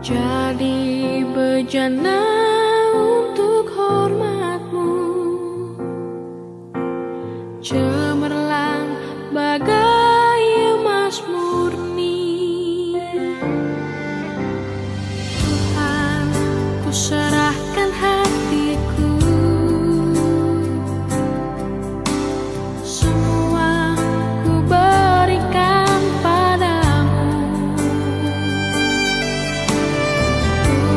Jadi bejana untuk hormatmu, cemerlang bagai emas murni. Tuhan, ku serahkan hatiku, semua ku berikan padamu.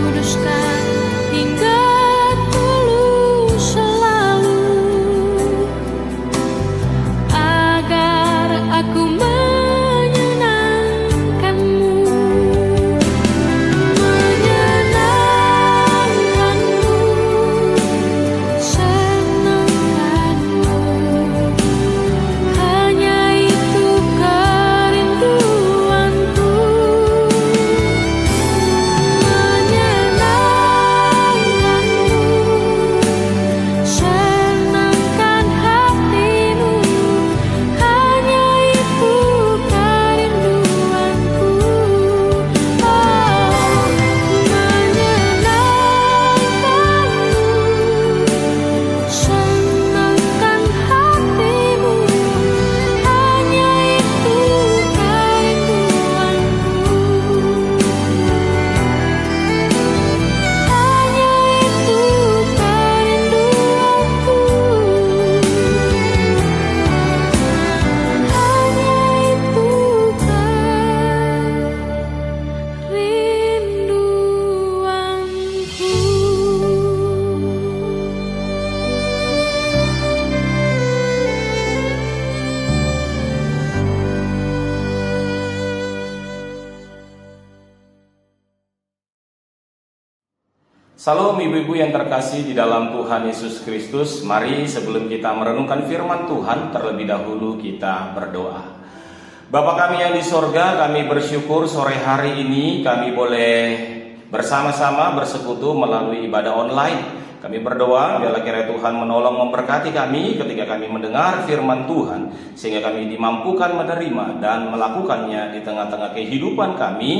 Kuduskan hingga tulus selalu, agar aku menyenangkanmu, senangkanmu. Hanya itu kerinduanku, senangkan hatimu. Hanya itu kerinduanku, menyenangkanmu, senangkan hatimu. Hanya itu kerinduanku, hanya itu kerinduanku, hanya itu Salam ibu-ibu yang terkasih di dalam Tuhan Yesus Kristus. Mari sebelum kita merenungkan firman Tuhan, terlebih dahulu kita berdoa. Bapa kami yang di sorga, kami bersyukur sore hari ini kami boleh bersama-sama bersekutu melalui ibadah online. Kami berdoa biarlah kiranya Tuhan menolong memberkati kami ketika kami mendengar firman Tuhan, sehingga kami dimampukan menerima dan melakukannya di tengah-tengah kehidupan kami,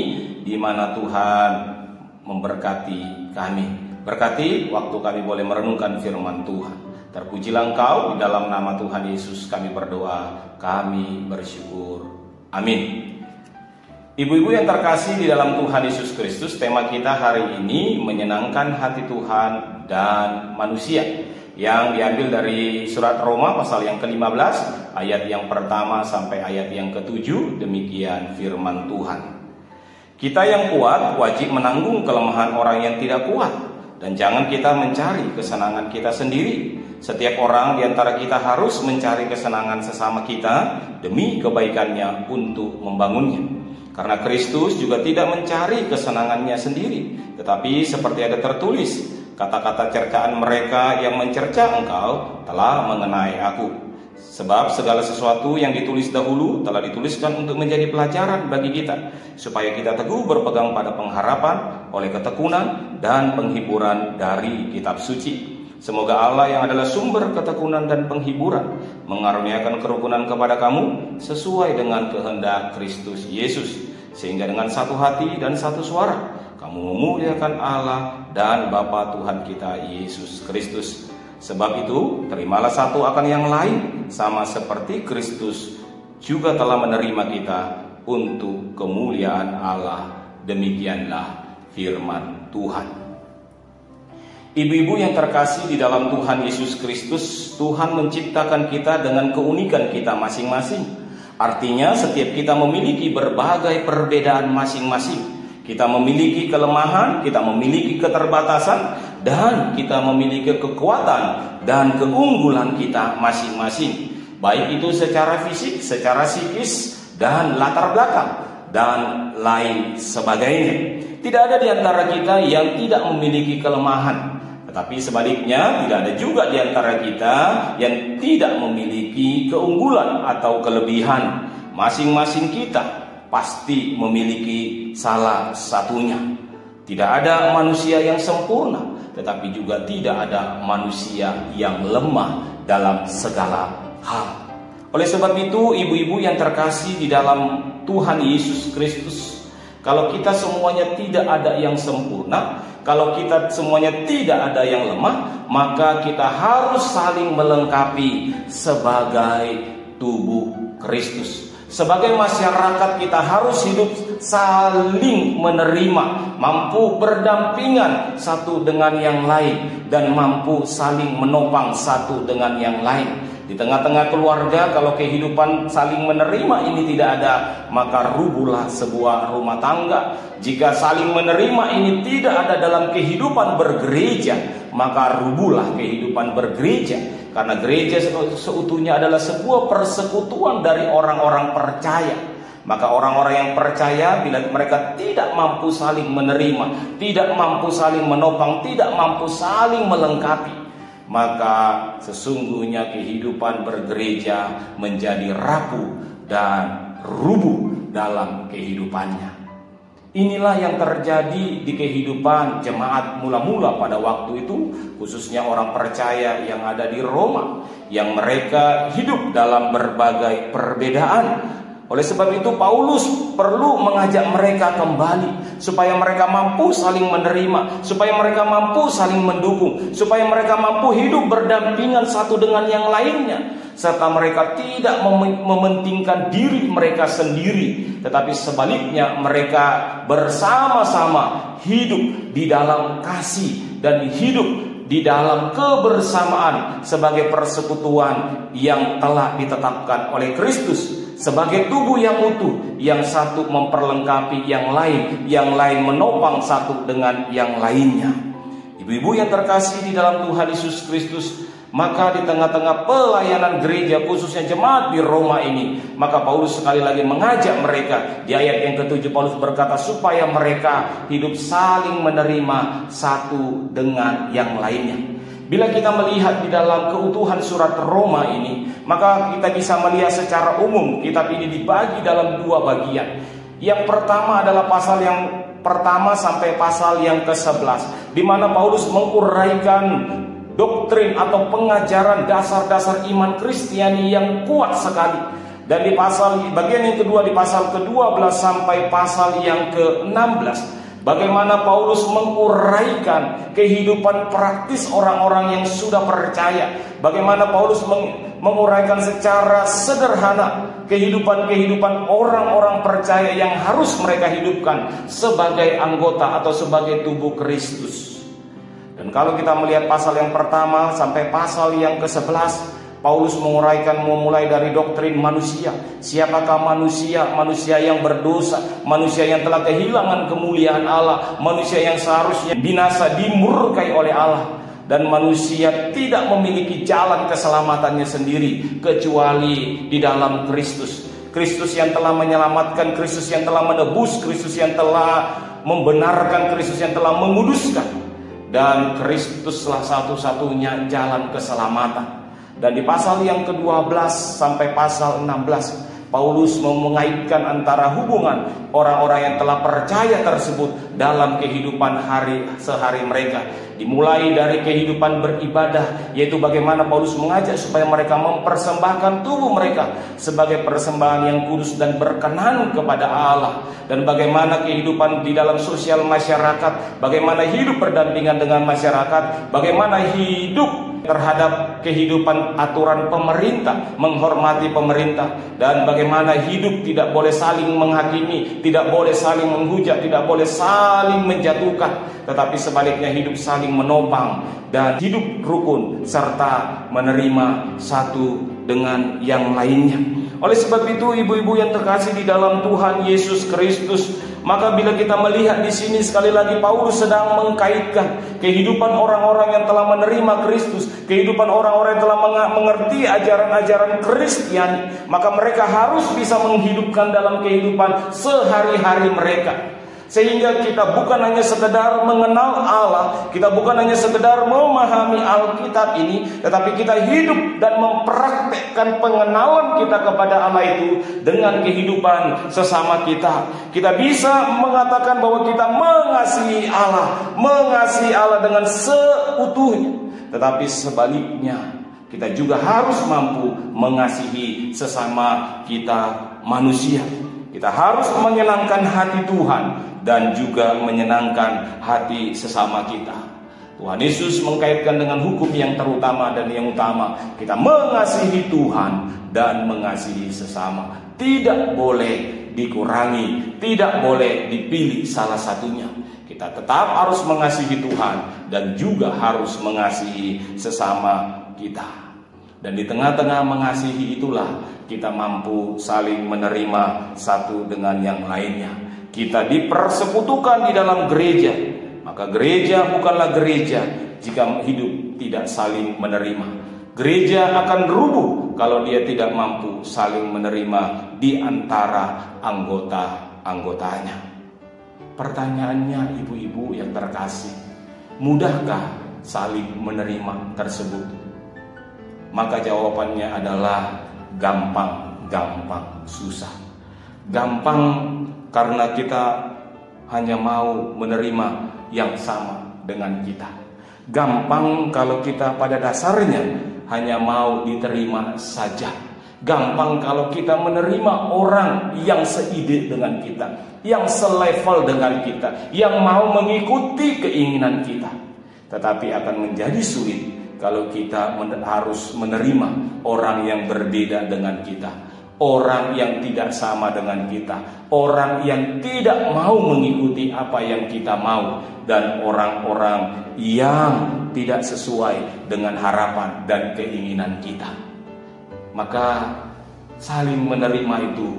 di mana Tuhan memberkati kami. Berkati waktu kami boleh merenungkan firman Tuhan. Terpujilah Engkau, di dalam nama Tuhan Yesus kami berdoa, kami bersyukur. Amin. Ibu-ibu yang terkasih di dalam Tuhan Yesus Kristus, tema kita hari ini menyenangkan hati Tuhan dan manusia, yang diambil dari surat Roma pasal yang ke-15 ayat yang pertama sampai ayat yang ke-7. Demikian firman Tuhan. Kita yang kuat wajib menanggung kelemahan orang yang tidak kuat, dan jangan kita mencari kesenangan kita sendiri. Setiap orang di antara kita harus mencari kesenangan sesama kita demi kebaikannya untuk membangunnya. Karena Kristus juga tidak mencari kesenangannya sendiri, tetapi seperti ada tertulis, kata-kata cercaan mereka yang mencerca engkau telah mengenai aku. Sebab segala sesuatu yang ditulis dahulu telah dituliskan untuk menjadi pelajaran bagi kita, supaya kita teguh berpegang pada pengharapan oleh ketekunan dan penghiburan dari kitab suci. Semoga Allah yang adalah sumber ketekunan dan penghiburan mengaruniakan kerukunan kepada kamu sesuai dengan kehendak Kristus Yesus, sehingga dengan satu hati dan satu suara kamu memuliakan Allah dan Bapa Tuhan kita Yesus Kristus. Sebab itu, terimalah satu akan yang lain, sama seperti Kristus juga telah menerima kita untuk kemuliaan Allah. Demikianlah firman Tuhan. Ibu-ibu yang terkasih di dalam Tuhan Yesus Kristus, Tuhan menciptakan kita dengan keunikan kita masing-masing. Artinya setiap kita memiliki berbagai perbedaan masing-masing. Kita memiliki kelemahan, kita memiliki keterbatasan, dan kita memiliki kekuatan dan keunggulan kita masing-masing. Baik itu secara fisik, secara psikis, dan latar belakang, dan lain sebagainya. Tidak ada di antara kita yang tidak memiliki kelemahan. Tetapi sebaliknya, tidak ada juga di antara kita yang tidak memiliki keunggulan atau kelebihan. Masing-masing kita pasti memiliki salah satunya. Tidak ada manusia yang sempurna, tetapi juga tidak ada manusia yang lemah dalam segala hal. Oleh sebab itu, ibu-ibu yang terkasih di dalam Tuhan Yesus Kristus, Kalau kita semuanya tidak ada yang sempurna, kalau kita semuanya tidak ada yang lemah, maka kita harus saling melengkapi sebagai tubuh Kristus. Sebagai masyarakat kita harus hidup saling menerima, mampu berdampingan satu dengan yang lain, dan mampu saling menopang satu dengan yang lain. Di tengah-tengah keluarga, kalau kehidupan saling menerima ini tidak ada, maka rubuhlah sebuah rumah tangga. Jika saling menerima ini tidak ada dalam kehidupan bergereja, maka rubuhlah kehidupan bergereja. Karena gereja seutuhnya adalah sebuah persekutuan dari orang-orang percaya. Maka orang-orang yang percaya, bila mereka tidak mampu saling menerima, tidak mampu saling menopang, tidak mampu saling melengkapi, maka sesungguhnya kehidupan bergereja menjadi rapuh dan rubuh dalam kehidupannya. Inilah yang terjadi di kehidupan jemaat mula-mula pada waktu itu, khususnya orang percaya yang ada di Roma, yang mereka hidup dalam berbagai perbedaan. Oleh sebab itu Paulus perlu mengajak mereka kembali, supaya mereka mampu saling menerima, supaya mereka mampu saling mendukung, supaya mereka mampu hidup berdampingan satu dengan yang lainnya, serta mereka tidak mementingkan diri mereka sendiri, tetapi sebaliknya mereka bersama-sama hidup di dalam kasih dan hidup di dalam kebersamaan sebagai persekutuan yang telah ditetapkan oleh Kristus. Sebagai tubuh yang utuh, yang satu memperlengkapi yang lain menopang satu dengan yang lainnya. Ibu-ibu yang terkasih di dalam Tuhan Yesus Kristus, maka di tengah-tengah pelayanan gereja, khususnya jemaat di Roma ini, maka Paulus sekali lagi mengajak mereka. Di ayat yang ke-7 Paulus berkata, supaya mereka hidup saling menerima satu dengan yang lainnya. Bila kita melihat di dalam keutuhan surat Roma ini, maka kita bisa melihat secara umum kitab ini dibagi dalam dua bagian. Yang pertama adalah pasal yang pertama sampai pasal yang ke-11, di mana Paulus menguraikan doktrin atau pengajaran dasar-dasar iman Kristiani yang kuat sekali. Dan di pasal bagian yang kedua, di pasal ke-12 sampai pasal yang ke-16, bagaimana Paulus menguraikan kehidupan praktis orang-orang yang sudah percaya. Bagaimana Paulus menguraikan secara sederhana kehidupan orang-orang percaya yang harus mereka hidupkan sebagai anggota atau sebagai tubuh Kristus. Dan kalau kita melihat pasal yang pertama sampai pasal yang ke-11, Paulus menguraikan memulai dari doktrin manusia. Siapakah manusia? Manusia yang berdosa, manusia yang telah kehilangan kemuliaan Allah, manusia yang seharusnya binasa, dimurkai oleh Allah. Dan manusia tidak memiliki jalan keselamatannya sendiri kecuali di dalam Kristus. Kristus yang telah menyelamatkan, Kristus yang telah menebus, Kristus yang telah membenarkan, Kristus yang telah menguduskan. Dan Kristuslah satu-satunya jalan keselamatan. Dan di pasal yang ke-12 sampai pasal 16, Paulus mengaitkan antara hubungan orang-orang yang telah percaya tersebut dalam kehidupan sehari mereka. Dimulai dari kehidupan beribadah, yaitu bagaimana Paulus mengajak supaya mereka mempersembahkan tubuh mereka sebagai persembahan yang kudus dan berkenan kepada Allah. Dan bagaimana kehidupan di dalam sosial masyarakat, bagaimana hidup berdampingan dengan masyarakat, bagaimana hidup terhadap kehidupan aturan pemerintah, menghormati pemerintah, dan bagaimana hidup tidak boleh saling menghakimi, tidak boleh saling menghujat, tidak boleh saling menjatuhkan, tetapi sebaliknya hidup saling menopang dan hidup rukun serta menerima satu dengan yang lainnya. Oleh sebab itu, ibu-ibu yang terkasih di dalam Tuhan Yesus Kristus, maka bila kita melihat di sini sekali lagi Paulus sedang mengkaitkan kehidupan orang-orang yang telah menerima Kristus, kehidupan orang-orang yang telah mengerti ajaran-ajaran Kristiani, maka mereka harus bisa menghidupkan dalam kehidupan sehari-hari mereka. Sehingga kita bukan hanya sekedar mengenal Allah, kita bukan hanya sekedar memahami Alkitab ini, tetapi kita hidup dan mempraktekkan pengenalan kita kepada Allah itu dengan kehidupan sesama kita. Kita bisa mengatakan bahwa kita mengasihi Allah dengan seutuhnya. Tetapi sebaliknya, kita juga harus mampu mengasihi sesama kita manusia. Kita harus menyenangkan hati Tuhan dan juga menyenangkan hati sesama kita. Tuhan Yesus mengkaitkan dengan hukum yang terutama dan yang utama. Kita mengasihi Tuhan dan mengasihi sesama. Tidak boleh dikurangi, tidak boleh dipilih salah satunya. Kita tetap harus mengasihi Tuhan dan juga harus mengasihi sesama kita. Dan di tengah-tengah mengasihi itulah kita mampu saling menerima satu dengan yang lainnya. Kita dipersekutukan di dalam gereja. Maka gereja bukanlah gereja jika hidup tidak saling menerima. Gereja akan rubuh kalau dia tidak mampu saling menerima di antara anggota-anggotanya. Pertanyaannya, ibu-ibu yang terkasih, mudahkah saling menerima tersebut? Maka jawabannya adalah gampang susah. Gampang karena kita hanya mau menerima yang sama dengan kita. Gampang kalau kita pada dasarnya hanya mau diterima saja. Gampang kalau kita menerima orang yang seide dengan kita, yang selevel dengan kita, yang mau mengikuti keinginan kita. Tetapi akan menjadi sulit kalau kita harus menerima orang yang berbeda dengan kita, orang yang tidak sama dengan kita, orang yang tidak mau mengikuti apa yang kita mau, dan orang-orang yang tidak sesuai dengan harapan dan keinginan kita. Maka saling menerima itu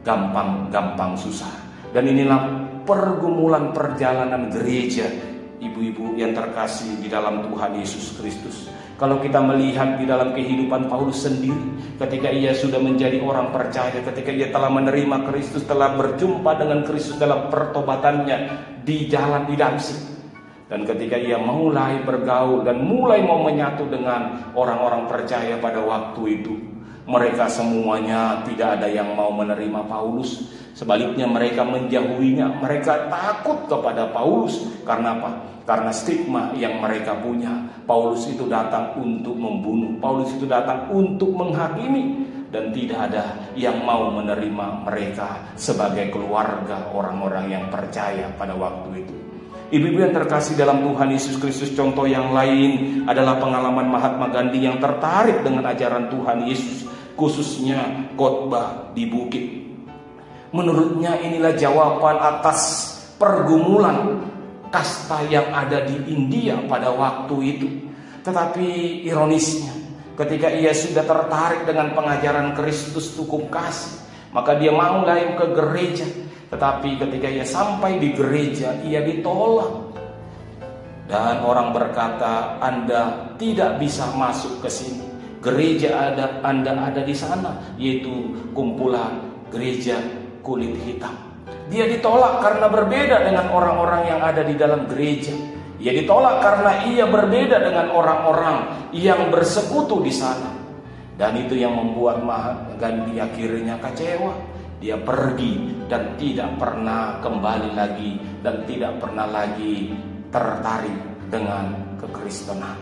gampang susah. Dan inilah pergumulan perjalanan gereja, ibu-ibu yang terkasih di dalam Tuhan Yesus Kristus. Kalau kita melihat di dalam kehidupan Paulus sendiri, ketika ia sudah menjadi orang percaya, ketika ia telah menerima Kristus, telah berjumpa dengan Kristus dalam pertobatannya di jalan di Damsyik, dan ketika ia mulai bergaul dan mulai mau menyatu dengan orang-orang percaya pada waktu itu, mereka semuanya tidak ada yang mau menerima Paulus. Sebaliknya mereka menjauhinya. Mereka takut kepada Paulus. Karena apa? Karena stigma yang mereka punya. Paulus itu datang untuk membunuh, Paulus itu datang untuk menghakimi, dan tidak ada yang mau menerima mereka sebagai keluarga orang-orang yang percaya pada waktu itu. Ibu-ibu yang terkasih dalam Tuhan Yesus Kristus, contoh yang lain adalah pengalaman Mahatma Gandhi yang tertarik dengan ajaran Tuhan Yesus, khususnya khotbah di bukit. Menurutnya inilah jawaban atas pergumulan kasta yang ada di India pada waktu itu. Tetapi ironisnya, ketika ia sudah tertarik dengan pengajaran Kristus hukum kasih, maka dia mau mulai ke gereja. Tetapi ketika ia sampai di gereja, ia ditolak. Dan orang berkata, Anda tidak bisa masuk ke sini. Gereja Anda ada di sana, yaitu kumpulan gereja kulit hitam. Dia ditolak karena berbeda dengan orang-orang yang ada di dalam gereja. Ia ditolak karena ia berbeda dengan orang-orang yang bersekutu di sana. Dan itu yang membuat Mahatma Gandhi akhirnya kecewa. Dia pergi dan tidak pernah kembali lagi, dan tidak pernah lagi tertarik dengan kekristenan.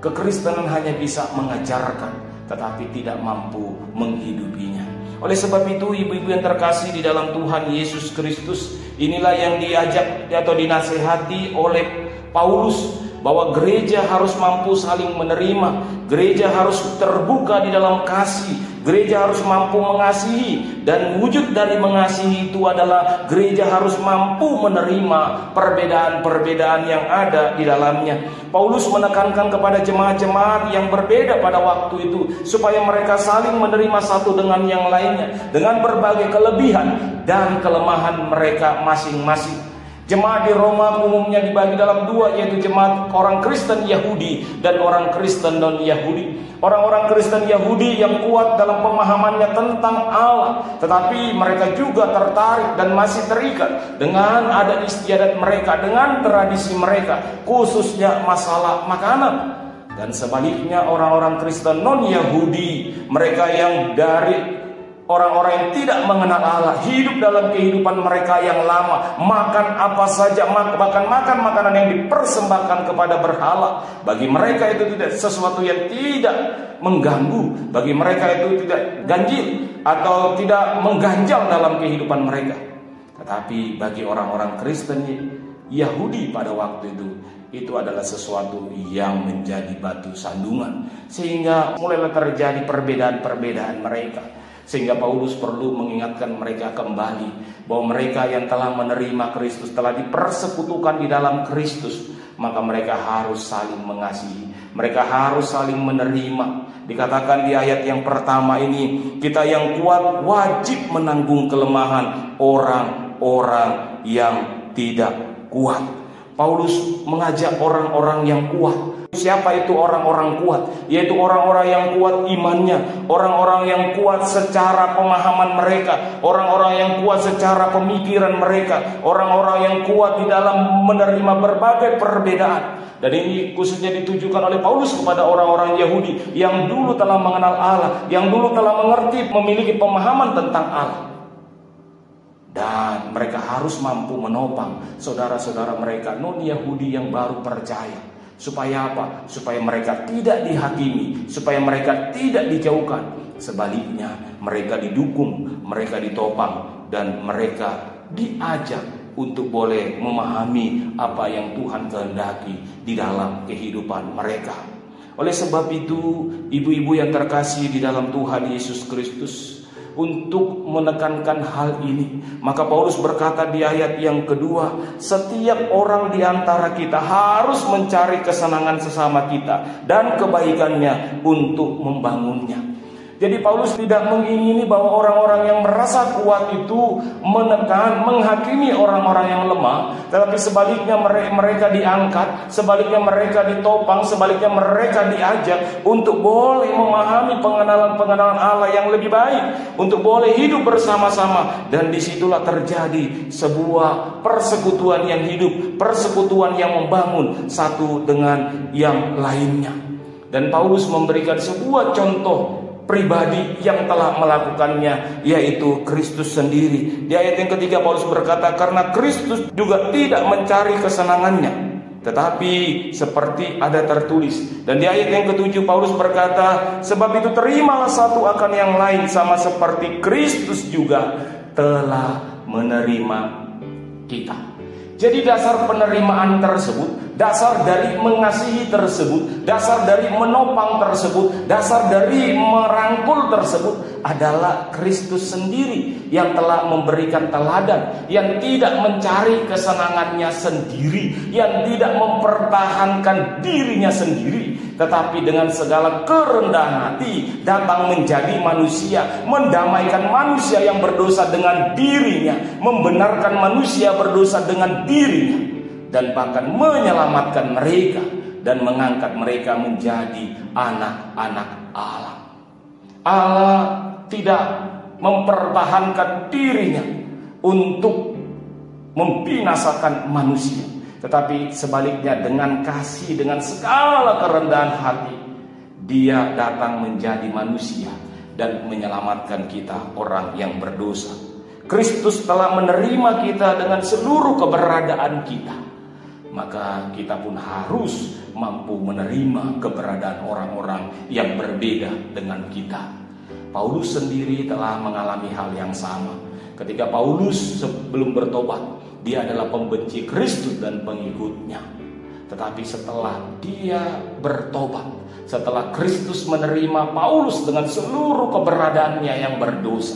Kekristenan hanya bisa mengajarkan, tetapi tidak mampu menghidupinya. Oleh sebab itu, ibu-ibu yang terkasih di dalam Tuhan Yesus Kristus, inilah yang diajak atau dinasehati oleh Paulus, bahwa gereja harus mampu saling menerima, gereja harus terbuka di dalam kasih, gereja harus mampu mengasihi, dan wujud dari mengasihi itu adalah gereja harus mampu menerima perbedaan-perbedaan yang ada di dalamnya. Paulus menekankan kepada jemaat-jemaat yang berbeda pada waktu itu, supaya mereka saling menerima satu dengan yang lainnya, dengan berbagai kelebihan dan kelemahan mereka masing-masing. Jemaat di Roma umumnya dibagi dalam dua, yaitu jemaat orang Kristen Yahudi dan orang Kristen non-Yahudi. Orang-orang Kristen Yahudi yang kuat dalam pemahamannya tentang Allah, tetapi mereka juga tertarik dan masih terikat dengan adat istiadat mereka, dengan tradisi mereka, khususnya masalah makanan. Dan sebaliknya orang-orang Kristen non-Yahudi, mereka yang dari orang-orang yang tidak mengenal Allah, hidup dalam kehidupan mereka yang lama, makan apa saja, bahkan makan makanan yang dipersembahkan kepada berhala. Bagi mereka itu tidak sesuatu yang tidak mengganggu, bagi mereka itu tidak ganjil. atau tidak mengganjal dalam kehidupan mereka. Tetapi bagi orang-orang Kristen Yahudi pada waktu itu adalah sesuatu yang menjadi batu sandungan, sehingga mulailah terjadi perbedaan-perbedaan mereka. Sehingga Paulus perlu mengingatkan mereka kembali bahwa mereka yang telah menerima Kristus, telah dipersekutukan di dalam Kristus, maka mereka harus saling mengasihi, mereka harus saling menerima. Dikatakan di ayat yang pertama ini, kita yang kuat wajib menanggung kelemahan orang-orang yang tidak kuat. Paulus mengajak orang-orang yang kuat. Siapa itu orang-orang kuat? Yaitu orang-orang yang kuat imannya, orang-orang yang kuat secara pemahaman mereka, orang-orang yang kuat secara pemikiran mereka, orang-orang yang kuat di dalam menerima berbagai perbedaan. Dan ini khususnya ditujukan oleh Paulus kepada orang-orang Yahudi yang dulu telah mengenal Allah, yang dulu telah mengerti, memiliki pemahaman tentang Allah. Dan mereka harus mampu menopang saudara-saudara mereka non-Yahudi yang baru percaya. Supaya apa? Supaya mereka tidak dihakimi, supaya mereka tidak dijauhkan. Sebaliknya, mereka didukung, mereka ditopang, dan mereka diajak untuk boleh memahami apa yang Tuhan kehendaki di dalam kehidupan mereka. Oleh sebab itu, ibu-ibu yang terkasih di dalam Tuhan Yesus Kristus, untuk menekankan hal ini, maka Paulus berkata di ayat yang kedua, setiap orang di antara kita harus mencari kesenangan sesama kita dan kebaikannya untuk membangunnya. Jadi Paulus tidak mengingini bahwa orang-orang yang merasa kuat itu menekan, menghakimi orang-orang yang lemah. Tetapi sebaliknya mereka diangkat, sebaliknya mereka ditopang, sebaliknya mereka diajak untuk boleh memahami pengenalan-pengenalan Allah yang lebih baik, untuk boleh hidup bersama-sama. Dan disitulah terjadi sebuah persekutuan yang hidup, persekutuan yang membangun satu dengan yang lainnya. Dan Paulus memberikan sebuah contoh pribadi yang telah melakukannya, yaitu Kristus sendiri. Di ayat yang ketiga Paulus berkata, karena Kristus juga tidak mencari kesenangannya, tetapi seperti ada tertulis. Dan di ayat yang ketujuh Paulus berkata, sebab itu terimalah satu akan yang lain, sama seperti Kristus juga telah menerima kita. Jadi dasar penerimaan tersebut, dasar dari mengasihi tersebut, dasar dari menopang tersebut, dasar dari merangkul tersebut adalah Kristus sendiri yang telah memberikan teladan, yang tidak mencari kesenangannya sendiri, yang tidak mempertahankan dirinya sendiri, tetapi dengan segala kerendahan hati datang menjadi manusia, mendamaikan manusia yang berdosa dengan dirinya, membenarkan manusia berdosa dengan dirinya, dan bahkan menyelamatkan mereka dan mengangkat mereka menjadi anak-anak Allah. Allah tidak mempertahankan dirinya untuk membinasakan manusia, tetapi sebaliknya dengan kasih, dengan segala kerendahan hati, Dia datang menjadi manusia dan menyelamatkan kita orang yang berdosa. Kristus telah menerima kita dengan seluruh keberadaan kita, maka kita pun harus mampu menerima keberadaan orang-orang yang berbeda dengan kita. Paulus sendiri telah mengalami hal yang sama. Ketika Paulus sebelum bertobat, dia adalah pembenci Kristus dan pengikutnya. Tetapi setelah dia bertobat, setelah Kristus menerima Paulus dengan seluruh keberadaannya yang berdosa,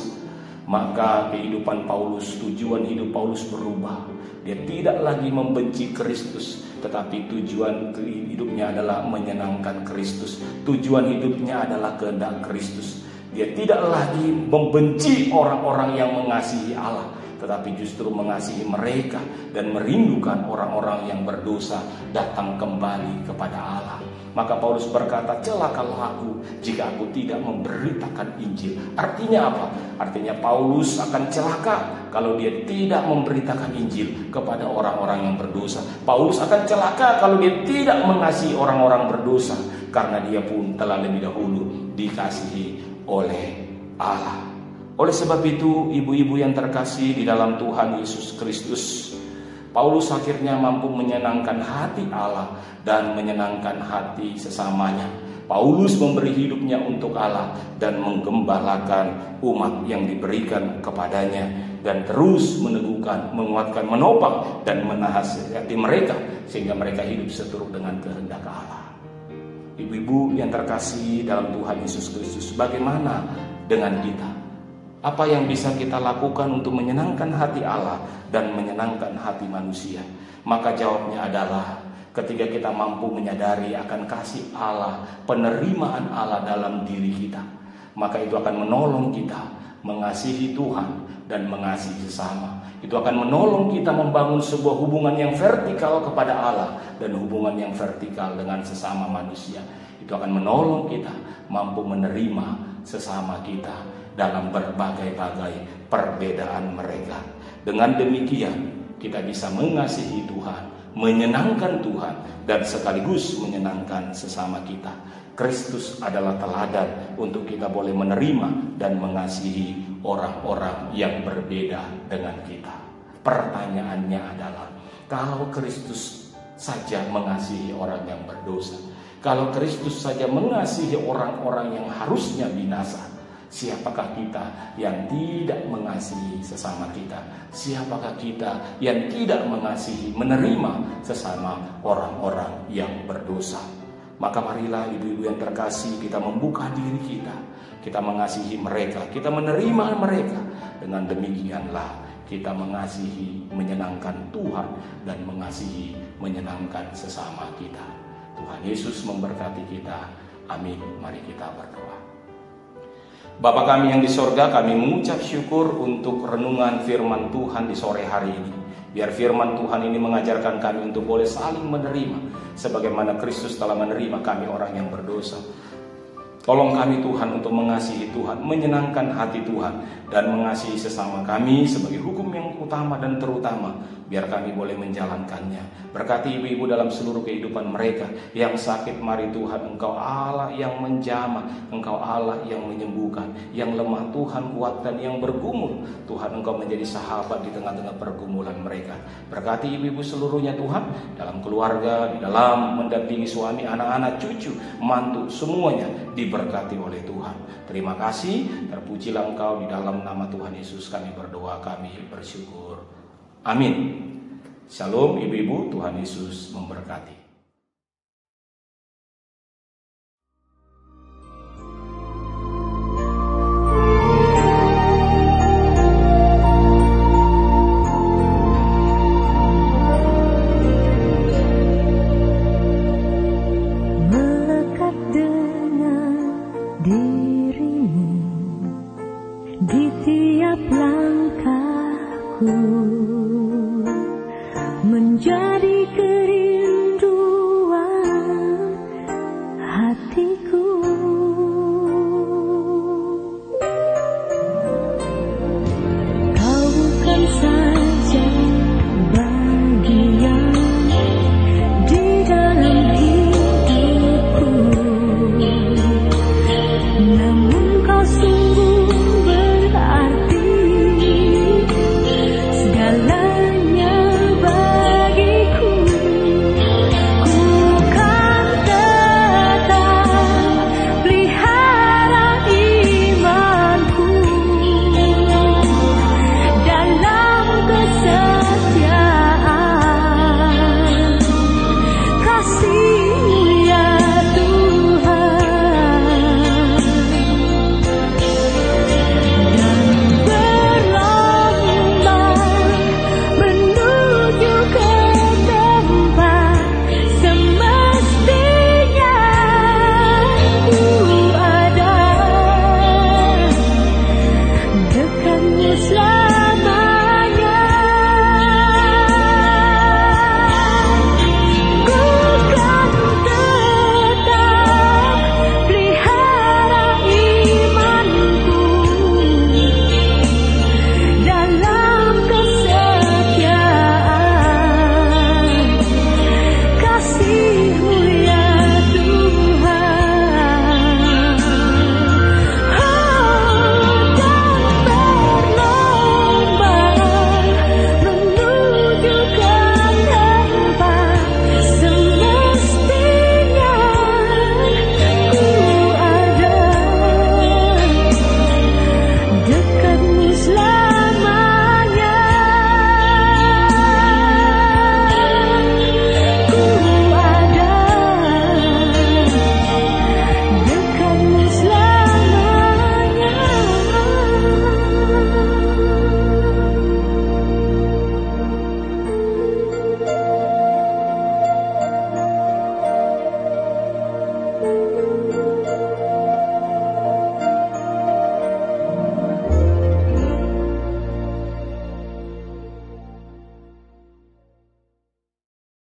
maka kehidupan Paulus, tujuan hidup Paulus berubah. Dia tidak lagi membenci Kristus, tetapi tujuan hidupnya adalah menyenangkan Kristus. Tujuan hidupnya adalah kehendak Kristus. Dia tidak lagi membenci orang-orang yang mengasihi Allah, tetapi justru mengasihi mereka dan merindukan orang-orang yang berdosa datang kembali kepada Allah. Maka Paulus berkata, celakalah aku jika aku tidak memberitakan Injil. Artinya apa? Artinya Paulus akan celaka kalau dia tidak memberitakan Injil kepada orang-orang yang berdosa. Paulus akan celaka kalau dia tidak mengasihi orang-orang berdosa, karena dia pun telah lebih dahulu dikasihi oleh Allah. Oleh sebab itu, ibu-ibu yang terkasih di dalam Tuhan Yesus Kristus, Paulus akhirnya mampu menyenangkan hati Allah dan menyenangkan hati sesamanya. Paulus memberi hidupnya untuk Allah dan menggembalakan umat yang diberikan kepadanya, dan terus meneguhkan, menguatkan, menopang dan menasihati mereka sehingga mereka hidup seturut dengan kehendak Allah. Ibu-ibu yang terkasih dalam Tuhan Yesus Kristus, bagaimana dengan kita? Apa yang bisa kita lakukan untuk menyenangkan hati Allah dan menyenangkan hati manusia? Maka jawabnya adalah ketika kita mampu menyadari akan kasih Allah, penerimaan Allah dalam diri kita, maka itu akan menolong kita mengasihi Tuhan dan mengasihi sesama. Itu akan menolong kita membangun sebuah hubungan yang vertikal kepada Allah dan hubungan yang vertikal dengan sesama manusia. Itu akan menolong kita mampu menerima sesama kita dalam berbagai-bagai perbedaan mereka. Dengan demikian kita bisa mengasihi Tuhan, menyenangkan Tuhan, dan sekaligus menyenangkan sesama kita. Kristus adalah teladan untuk kita boleh menerima dan mengasihi orang-orang yang berbeda dengan kita. Pertanyaannya adalah, kalau Kristus saja mengasihi orang yang berdosa, kalau Kristus saja mengasihi orang-orang yang harusnya binasa, siapakah kita yang tidak mengasihi sesama kita? Siapakah kita yang tidak mengasihi, menerima sesama orang-orang yang berdosa? Maka marilah ibu-ibu yang terkasih, kita membuka diri kita mengasihi mereka, kita menerima mereka. Dengan demikianlah kita mengasihi, menyenangkan Tuhan dan mengasihi, menyenangkan sesama kita. Tuhan Yesus memberkati kita. Amin. Mari kita berdoa. Bapa kami yang di sorga, kami mengucap syukur untuk renungan firman Tuhan di sore hari ini. Biar firman Tuhan ini mengajarkan kami untuk boleh saling menerima, sebagaimana Kristus telah menerima kami orang yang berdosa. Tolong kami Tuhan untuk mengasihi Tuhan, menyenangkan hati Tuhan, dan mengasihi sesama kami sebagai hukum yang utama dan terutama. Biar kami boleh menjalankannya. Berkati ibu-ibu dalam seluruh kehidupan mereka. Yang sakit, mari Tuhan, Engkau Allah yang menjamah, Engkau Allah yang menyembuhkan. Yang lemah Tuhan kuatkan, yang bergumul Tuhan, Engkau menjadi sahabat di tengah-tengah pergumulan mereka. Berkati ibu-ibu seluruhnya Tuhan, dalam keluarga, di dalam mendampingi suami, anak-anak, cucu, mantu, semuanya diberkati oleh Tuhan. Terima kasih, terpujilah Engkau. Di dalam nama Tuhan Yesus kami berdoa, kami bersyukur. Amin. Shalom ibu-ibu, Tuhan Yesus memberkati. Melekat dengan dirimu di tiap langkahku, menjadi